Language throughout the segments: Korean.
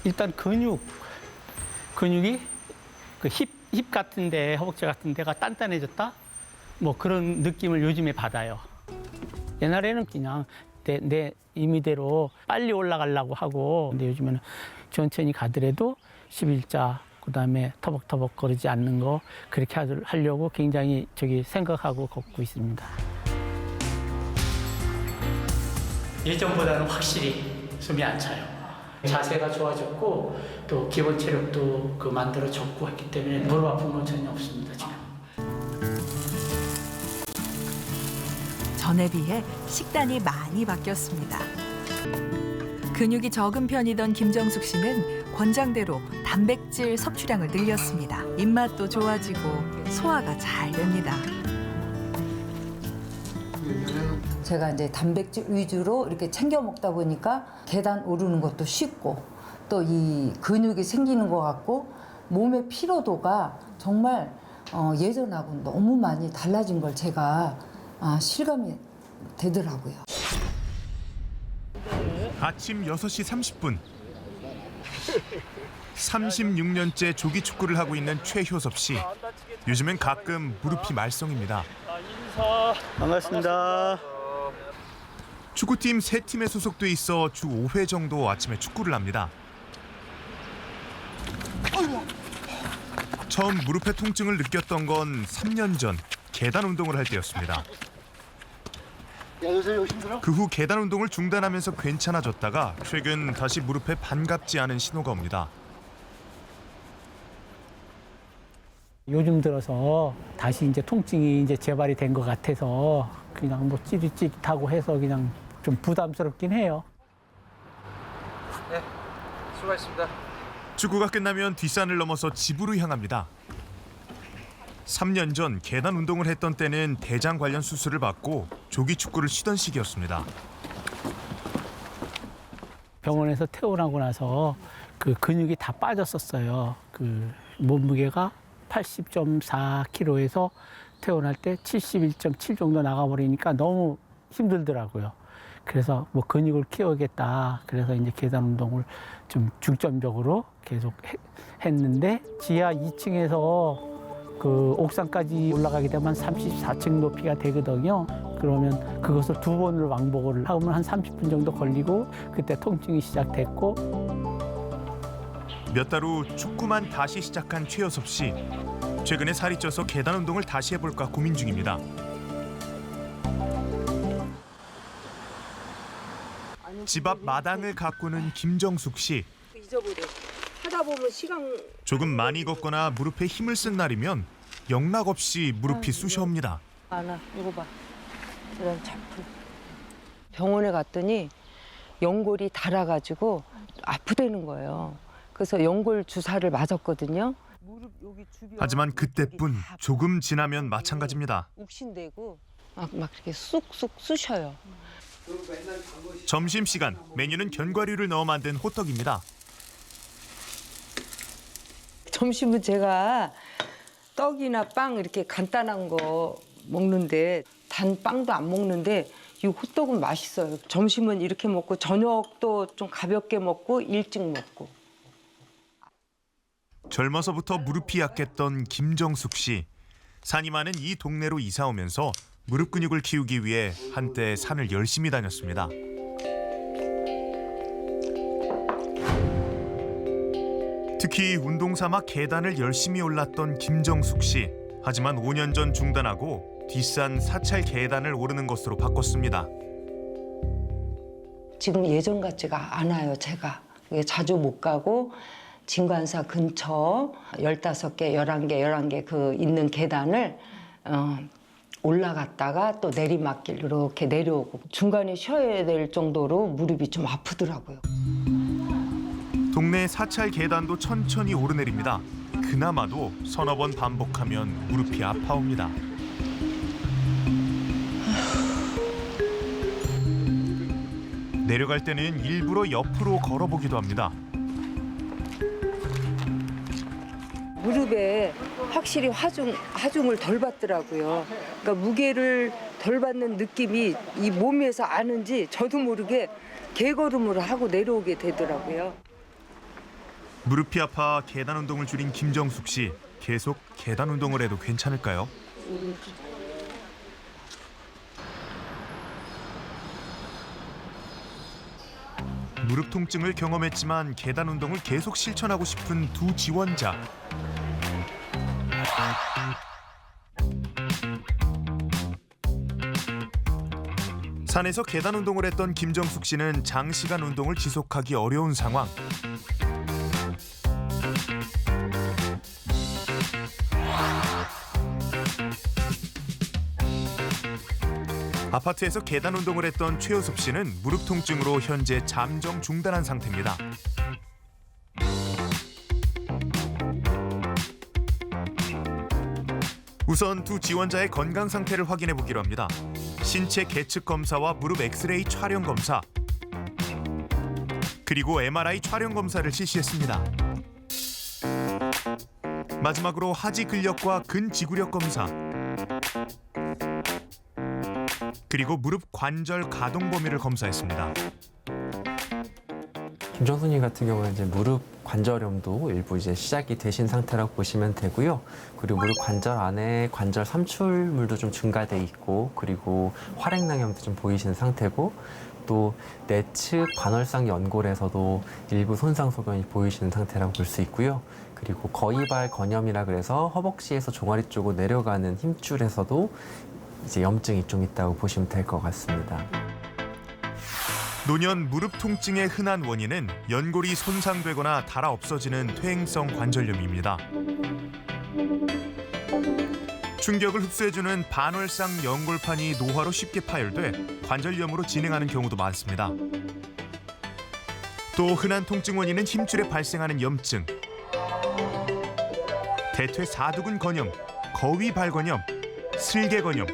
일단 근육이 그 힙 같은데, 허벅지 같은 데가 단단해졌다? 뭐 그런 느낌을 요즘에 받아요. 옛날에는 그냥 내 임의대로 빨리 올라가려고 하고, 근데 요즘에는 천천히 가더라도 11자, 그다음에 터벅터벅 거리지 않는 거 그렇게 하려고 굉장히 생각하고 걷고 있습니다. 예전보다는 확실히 숨이 안 차요. 자세가 좋아졌고 또 기본 체력도 만들어졌고 했기 때문에 무릎 아픈 건 전혀 없습니다, 지금. 전에 비해 식단이 많이 바뀌었습니다. 근육이 적은 편이던 김정숙 씨는 권장대로 단백질 섭취량을 늘렸습니다. 입맛도 좋아지고 소화가 잘 됩니다. 제가 이제 단백질 위주로 이렇게 챙겨 먹다 보니까 계단 오르는 것도 쉽고 또 이 근육이 생기는 것 같고 몸의 피로도가 정말 예전하고 너무 많이 달라진 걸 제가 실감이 되더라고요. 아침 6시 30분. 36년째 조기 축구를 하고 있는 최효섭 씨. 요즘엔 가끔 무릎이 말썽입니다. 반갑습니다. 축구팀 3팀에 소속돼 있어 주 5회 정도 아침에 축구를 합니다. 처음 무릎의 통증을 느꼈던 건 3년 전 계단 운동을 할 때였습니다. 그 후 계단 운동을 중단하면서 괜찮아졌다가 최근 다시 무릎에 반갑지 않은 신호가 옵니다. 요즘 들어서 다시 이제 통증이 이제 재발이 된 것 같아서 그냥 뭐 찌릿찌릿하고 해서 그냥 좀 부담스럽긴 해요. 네, 수고하셨습니다. 축구가 끝나면 뒷산을 넘어서 집으로 향합니다. 3년 전 계단 운동을 했던 때는 대장 관련 수술을 받고 조기 축구를 쉬던 시기였습니다. 병원에서 퇴원하고 나서 그 근육이 다 빠졌었어요. 그 몸무게가 80.4kg에서 퇴원할 때 71.7 정도 나가버리니까 너무 힘들더라고요. 그래서 뭐 근육을 키워야겠다. 그래서 이제 계단 운동을 좀 중점적으로 계속 했는데 지하 2층에서 그 옥상까지 올라가게 되면 34층 높이가 되거든요. 그러면 그것을 2번을 왕복을 하면 한 30분 정도 걸리고 그때 통증이 시작됐고. 몇 달 후 축구만 다시 시작한 최효섭 씨. 최근에 살이 쪄서 계단 운동을 다시 해볼까 고민 중입니다. 집 앞 마당을 가꾸는 김정숙 씨. 잊어버려. 하다 보면 시간 조금 많이 걷거나 무릎에 힘을 쓴 날이면 영락없이 무릎이 쑤셔옵니다. 많아. 이거 봐. 이런 작품. 병원에 갔더니 연골이 닳아가지고 아프다는 거예요. 그래서 연골 주사를 맞았거든요. 무릎 여기 주변. 하지만 그때뿐 조금 지나면 마찬가지입니다. 욱신되고 막 이렇게 쑥쑥 쑤셔요. 점심시간 메뉴는 견과류를 넣어 만든 호떡입니다. 점심은 제가 떡이나 빵 이렇게 간단한 거 먹는데 단 빵도 안 먹는데 이 호떡은 맛있어요. 점심은 이렇게 먹고 저녁도 좀 가볍게 먹고 일찍 먹고. 젊어서부터 무릎이 약했던 김정숙 씨. 산이 많은 이 동네로 이사 오면서 무릎 근육을 키우기 위해 한때 산을 열심히 다녔습니다. 특히 운동 삼아 계단을 열심히 올랐던 김정숙 씨. 하지만 5년 전 중단하고 뒷산 사찰 계단을 오르는 것으로 바꿨습니다. 지금 예전 같지가 않아요, 제가. 자주 못 가고 진관사 근처 15개, 11개 그 있는 계단을 올라갔다가 또 내리막길 이렇게 내려오고 중간에 쉬어야 될 정도로 무릎이 좀 아프더라고요. 동네 사찰 계단도 천천히 오르내립니다. 그나마도 서너 번 반복하면 무릎이 아파옵니다. 내려갈 때는 일부러 옆으로 걸어보기도 합니다. 무릎에 확실히 하중을 덜 받더라고요. 그러니까 무게를 덜 받는 느낌이 이 몸에서 아는지 저도 모르게 개걸음으로 하고 내려오게 되더라고요. 무릎이 아파 계단 운동을 줄인 김정숙 씨. 계속 계단 운동을 해도 괜찮을까요? 무릎 통증을 경험했지만 계단 운동을 계속 실천하고 싶은 두 지원자. 산에서 계단 운동을 했던 김정숙 씨는 장시간 운동을 지속하기 어려운 상황. 아파트에서 계단 운동을 했던 최효섭 씨는 무릎 통증으로 현재 잠정 중단한 상태입니다. 우선 두 지원자의 건강 상태를 확인해 보기로 합니다. 신체 계측 검사와 무릎 엑스레이 촬영 검사, 그리고 MRI 촬영 검사를 실시했습니다. 마지막으로 하지 근력과 근지구력 검사, 그리고 무릎 관절 가동 범위를 검사했습니다. 김정숙님 같은 경우는 이제 무릎 관절염도 일부 이제 시작이 되신 상태라고 보시면 되고요. 그리고 무릎 관절 안에 관절 삼출물도 좀 증가돼 있고, 그리고 활액낭염도 좀 보이시는 상태고, 또 내측 관월상 연골에서도 일부 손상 소견이 보이시는 상태라고 볼 수 있고요. 그리고 거위발 건염이라 그래서 허벅지에서 종아리 쪽으로 내려가는 힘줄에서도 이제 염증이 좀 있다고 보시면 될 것 같습니다. 노년 무릎 통증의 흔한 원인은 연골이 손상되거나 닳아 없어지는 퇴행성 관절염입니다. 충격을 흡수해주는 반월상 연골판이 노화로 쉽게 파열돼 관절염으로 진행하는 경우도 많습니다. 또 흔한 통증 원인은 힘줄에 발생하는 염증, 대퇴사두근 건염, 거위발건염, 슬개건염,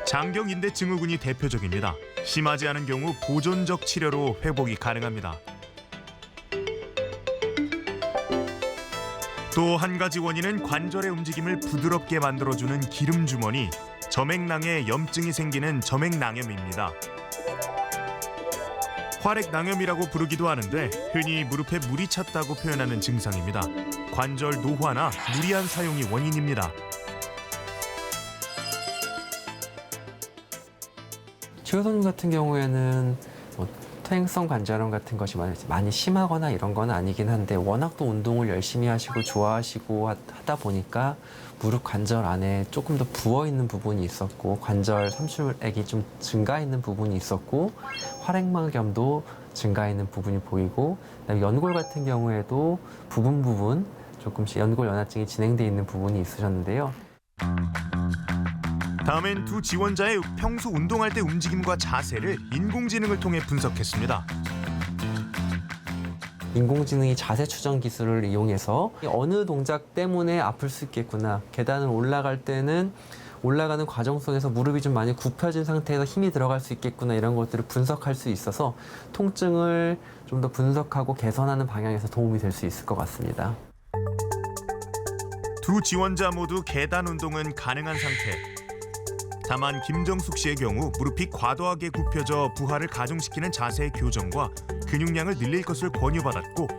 장경인대 증후군이 대표적입니다. 심하지 않은 경우 보존적 치료로 회복이 가능합니다. 또 한 가지 원인은 관절의 움직임을 부드럽게 만들어주는 기름 주머니, 점액낭에 염증이 생기는 점액낭염입니다. 활액낭염이라고 부르기도 하는데 흔히 무릎에 물이 찼다고 표현하는 증상입니다. 관절 노화나 무리한 사용이 원인입니다. 최효섭님 같은 경우에는 퇴행성 관절염 같은 것이 많이 심하거나 이런 건 아니긴 한데, 워낙 또 운동을 열심히 하시고 좋아하시고 하다 보니까 무릎 관절 안에 조금 더 부어 있는 부분이 있었고, 관절 삼출액이 좀 증가 있는 부분이 있었고, 활액막염도 증가 있는 부분이 보이고, 그다음에 연골 같은 경우에도 부분 조금씩 연골 연화증이 진행돼 있는 부분이 있으셨는데요. 다음엔 두 지원자의 평소 운동할 때 움직임과 자세를 인공지능을 통해 분석했습니다. 인공지능이 자세 추정 기술을 이용해서 어느 동작 때문에 아플 수 있겠구나, 계단을 올라갈 때는 올라가는 과정 속에서 무릎이 좀 많이 굽혀진 상태에서 힘이 들어갈 수 있겠구나, 이런 것들을 분석할 수 있어서 통증을 좀 더 분석하고 개선하는 방향에서 도움이 될 수 있을 것 같습니다. 두 지원자 모두 계단 운동은 가능한 상태. 다만 김정숙 씨의 경우 무릎이 과도하게 굽혀져 부하를 가중시키는 자세의 교정과 근육량을 늘릴 것을 권유받았고,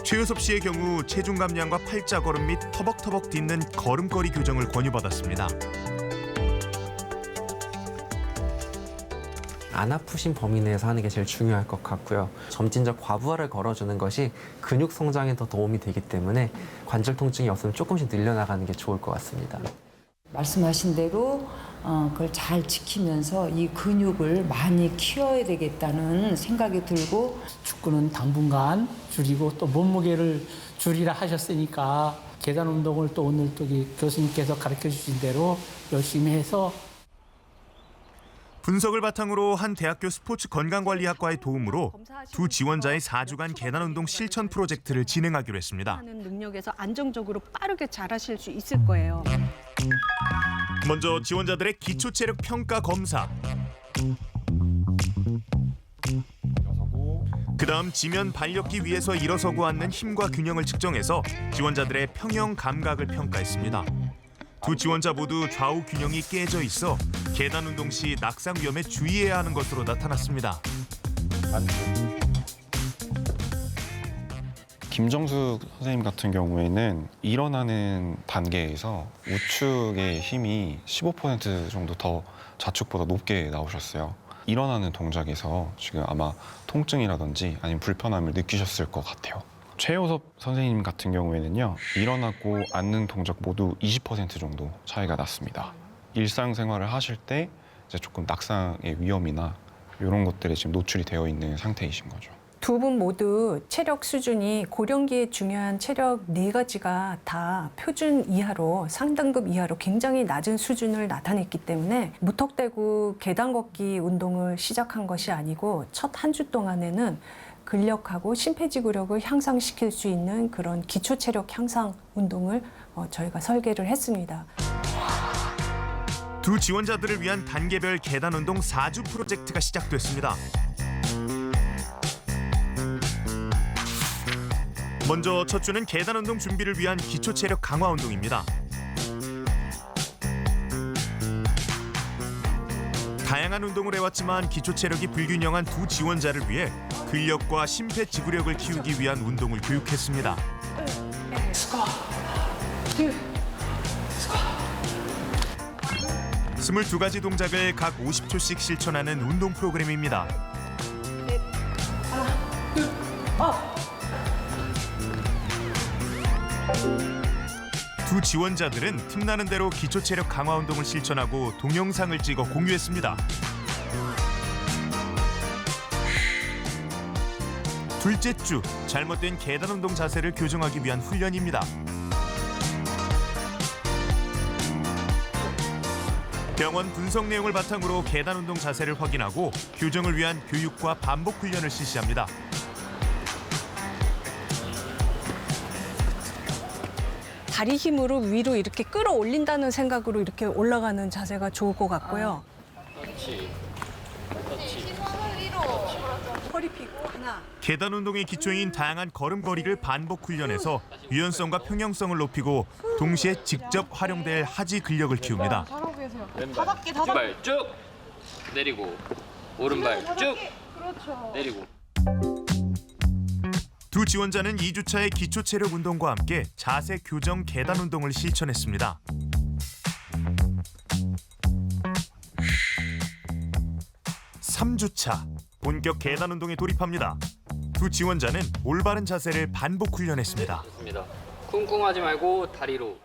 최효섭 씨의 경우 체중 감량과 팔자걸음 및 터벅터벅 딛는 걸음걸이 교정을 권유받았습니다. 안 아프신 범위 내에서 하는 게 제일 중요할 것 같고요. 점진적 과부하를 걸어주는 것이 근육 성장에 더 도움이 되기 때문에 관절 통증이 없으면 조금씩 늘려나가는 게 좋을 것 같습니다. 말씀하신 대로 그걸 잘 지키면서 이 근육을 많이 키워야 되겠다는 생각이 들고, 축구는 당분간 줄이고 또 몸무게를 줄이라 하셨으니까 계단 운동을 또 오늘 또 교수님께서 가르쳐 주신 대로 열심히 해서 분석을 바탕으로 한 대학교 스포츠 건강관리학과의 도움으로 두 지원자의 4주간 계단 운동 실천 프로젝트를 진행하기로 했습니다. 하는 능력에서 안정적으로 빠르게 잘하실 수 있을 거예요. 먼저 지원자들의 기초 체력 평가 검사. 그다음 지면 반력기 위에서 일어서고 앉는 힘과 균형을 측정해서 지원자들의 평형 감각을 평가했습니다. 두 지원자 모두 좌우 균형이 깨져 있어 계단 운동 시 낙상 위험에 주의해야 하는 것으로 나타났습니다. 김정숙 선생님 같은 경우에는 일어나는 단계에서 우측의 힘이 15% 정도 더 좌측보다 높게 나오셨어요. 일어나는 동작에서 지금 아마 통증이라든지 아니면 불편함을 느끼셨을 것 같아요. 최효섭 선생님 같은 경우에는요, 일어나고 앉는 동작 모두 20% 정도 차이가 났습니다. 일상생활을 하실 때 이제 조금 낙상의 위험이나 이런 것들에 지금 노출이 되어 있는 상태이신 거죠. 두 분 모두 체력 수준이 고령기에 중요한 체력 4가지가 다 표준 이하로 상당급 이하로 굉장히 낮은 수준을 나타냈기 때문에 무턱대고 계단 걷기 운동을 시작한 것이 아니고 첫 한 주 동안에는 근력하고 심폐지구력을 향상시킬 수 있는 그런 기초 체력 향상 운동을 저희가 설계를 했습니다. 두 지원자들을 위한 단계별 계단 운동 4주 프로젝트가 시작됐습니다. 먼저 첫 주는 계단 운동 준비를 위한 기초 체력 강화 운동입니다. 다양한 운동을 해왔지만 기초 체력이 불균형한 두 지원자를 위해 근력과 심폐지구력을 키우기 위한 운동을 교육했습니다. 22가지 동작을 각 50초씩 실천하는 운동 프로그램입니다. 두 지원자들은 틈나는 대로 기초 체력 강화 운동을 실천하고 동영상을 찍어 공유했습니다. 둘째 주, 잘못된 계단 운동 자세를 교정하기 위한 훈련입니다. 병원 분석 내용을 바탕으로 계단 운동 자세를 확인하고 교정을 위한 교육과 반복 훈련을 실시합니다. 다리 힘으로 위로 이렇게 끌어올린다는 생각으로 이렇게 올라가는 자세가 좋을 것 같고요. 허리 펴고 하나. 계단 운동의 기초인 다양한 걸음걸이를 반복 훈련해서 유연성과 평형성을 높이고 동시에 직접 활용될 하지 근력을 키웁니다. 왼발 쭉 내리고 오른발 쭉 내리고. 두 지원자는 2주차의 기초 체력 운동과 함께 자세 교정 계단 운동을 실천했습니다. (3주차) 본격 계단 운동에 돌입합니다. 두 지원자는 올바른 자세를 반복 훈련했습니다. 좋습니다. 쿵쿵하지 말고 다리로.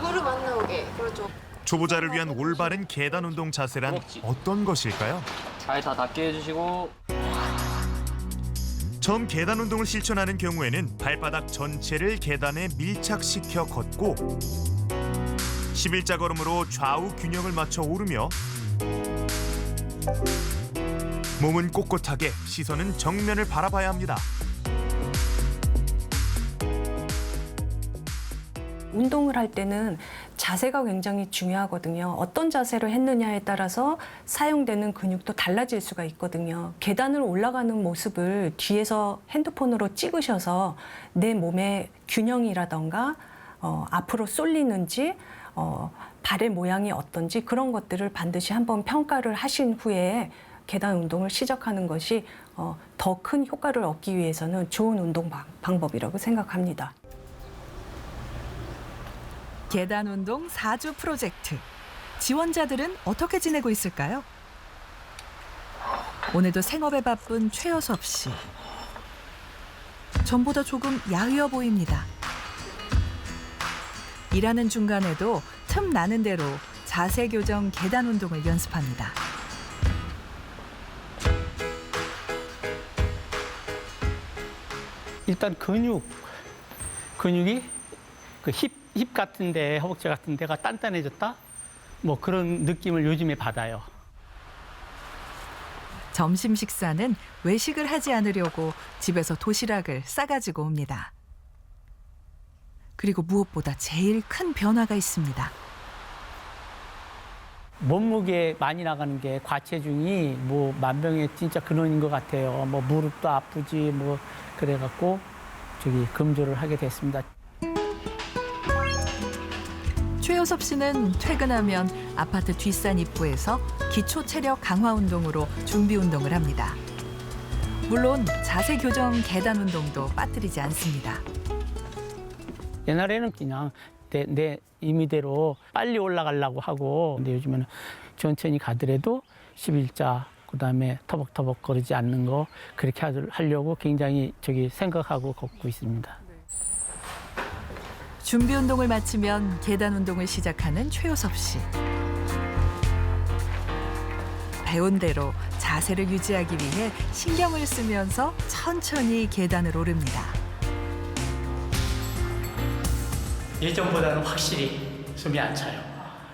무릎 안 나오게. 그렇죠. 초보자를 위한 올바른 계단 운동 자세란 어떤 것일까요? 잘 다 닿게 해주시고. 처음 계단 운동을 실천하는 경우에는 발바닥 전체를 계단에 밀착시켜 걷고 11자 걸음으로 좌우 균형을 맞춰 오르며 몸은 꼿꼿하게, 시선은 정면을 바라봐야 합니다. 운동을 할 때는 자세가 굉장히 중요하거든요. 어떤 자세로 했느냐에 따라서 사용되는 근육도 달라질 수가 있거든요. 계단을 올라가는 모습을 뒤에서 핸드폰으로 찍으셔서 내 몸의 균형이라던가 앞으로 쏠리는지 발의 모양이 어떤지 그런 것들을 반드시 한번 평가를 하신 후에 계단 운동을 시작하는 것이 더 큰 효과를 얻기 위해서는 좋은 운동 방법이라고 생각합니다. 계단 운동 4주 프로젝트. 지원자들은 어떻게 지내고 있을까요? 오늘도 생업에 바쁜 최여섭 씨. 전보다 조금 야위어 보입니다. 일하는 중간에도 틈 나는 대로 자세 교정 계단 운동을 연습합니다. 일단 근육이 그 힙 같은데, 허벅지 같은 데가 단단해졌다? 뭐 그런 느낌을 요즘에 받아요. 점심 식사는 외식을 하지 않으려고 집에서 도시락을 싸가지고 옵니다. 그리고 무엇보다 제일 큰 변화가 있습니다. 몸무게 많이 나가는 게 과체중이 뭐 만병의 진짜 근원인 것 같아요. 뭐 무릎도 아프지 뭐 그래갖고 금조를 하게 됐습니다. 최효섭 씨는 퇴근하면 아파트 뒷산 입구에서 기초 체력 강화 운동으로 준비 운동을 합니다. 물론 자세 교정 계단 운동도 빠뜨리지 않습니다. 옛날에는 그냥 내 임의대로 빨리 올라가려고 하고, 근데 요즘에는 천천히 가더라도 11자, 그다음에 터벅터벅 거리지 않는 거 그렇게 하려고 굉장히 생각하고 걷고 있습니다. 준비 운동을 마치면 계단 운동을 시작하는 최효섭 씨. 배운 대로 자세를 유지하기 위해 신경을 쓰면서 천천히 계단을 오릅니다. 예전보다는 확실히 숨이 안 차요.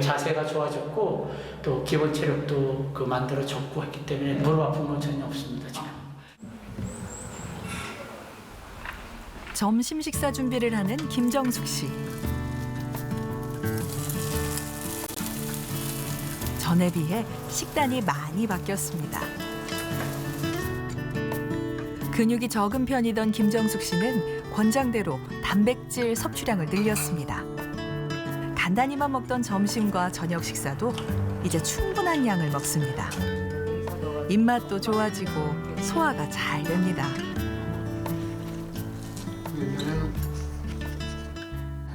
자세가 좋아졌고 또 기본 체력도 만들어졌고 했기 때문에 무릎 아픈 건 전혀 없습니다, 지금. 점심 식사 준비를 하는 김정숙 씨. 전에 비해 식단이 많이 바뀌었습니다. 근육이 적은 편이던 김정숙 씨는 권장대로 단백질 섭취량을 늘렸습니다. 간단히만 먹던 점심과 저녁 식사도 이제 충분한 양을 먹습니다. 입맛도 좋아지고 소화가 잘 됩니다.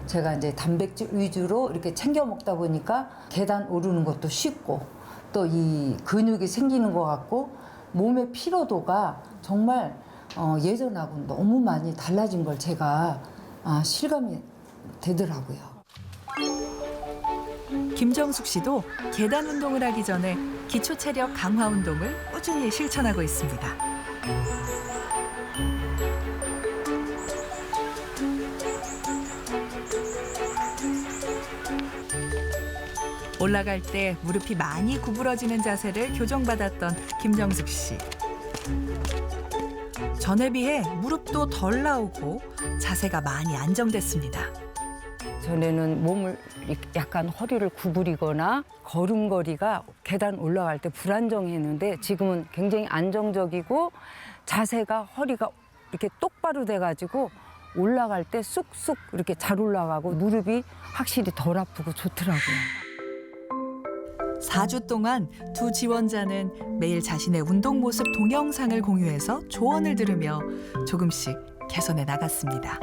제가 이제 단백질 위주로 이렇게 챙겨 먹다 보니까 계단 오르는 것도 쉽고 또 이 근육이 생기는 것 같고 몸의 피로도가 정말 예전하고 너무 많이 달라진 걸 제가 실감이 되더라고요. 김정숙 씨도 계단 운동을 하기 전에 기초 체력 강화 운동을 꾸준히 실천하고 있습니다. 올라갈 때 무릎이 많이 구부러지는 자세를 교정받았던 김정숙 씨. 전에 비해 무릎도 덜 나오고 자세가 많이 안정됐습니다. 전에는 몸을 약간 허리를 구부리거나 걸음걸이가 계단 올라갈 때 불안정했는데 지금은 굉장히 안정적이고 자세가 허리가 이렇게 똑바로 돼가지고 올라갈 때 쑥쑥 이렇게 잘 올라가고 무릎이 확실히 덜 아프고 좋더라고요. 4주 동안 두 지원자는 매일 자신의 운동 모습 동영상을 공유해서 조언을 들으며 조금씩 개선해 나갔습니다.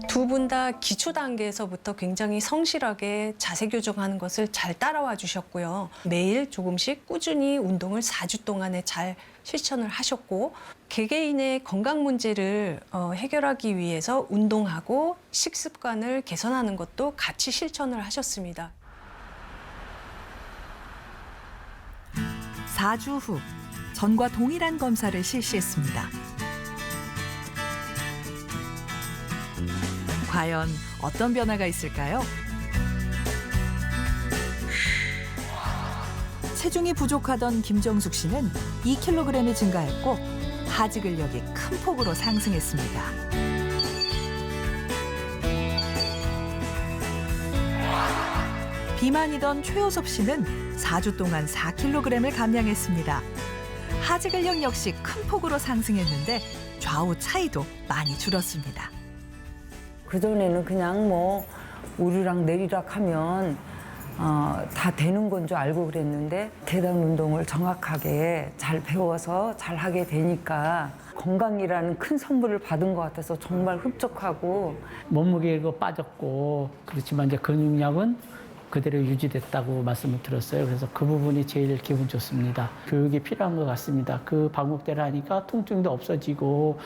두 분 다 기초 단계에서부터 굉장히 성실하게 자세 교정하는 것을 잘 따라와 주셨고요. 매일 조금씩 꾸준히 운동을 4주 동안에 잘 실천을 하셨고 개개인의 건강 문제를 해결하기 위해서 운동하고 식습관을 개선하는 것도 같이 실천을 하셨습니다. 4주 후 전과 동일한 검사를 실시했습니다. 과연 어떤 변화가 있을까요? 체중이 부족하던 김정숙 씨는 2kg이 증가했고 하지 근력이 큰 폭으로 상승했습니다. 비만이던 최효섭 씨는 4주 동안 4kg을 감량했습니다. 하지 근력 역시 큰 폭으로 상승했는데 좌우 차이도 많이 줄었습니다. 그전에는 그냥 뭐 오르락 내리락 하면 다 되는 건 줄 알고 그랬는데 계단 운동을 정확하게 잘 배워서 잘 하게 되니까 건강이라는 큰 선물을 받은 것 같아서 정말 흡족하고 몸무게가 빠졌고 그렇지만 이제 근육량은 그대로 유지됐다고 말씀을 들었어요. 그래서 그 부분이 제일 기분 좋습니다. 교육이 필요한 것 같습니다. 그 방법대로 하니까 통증도 없어지고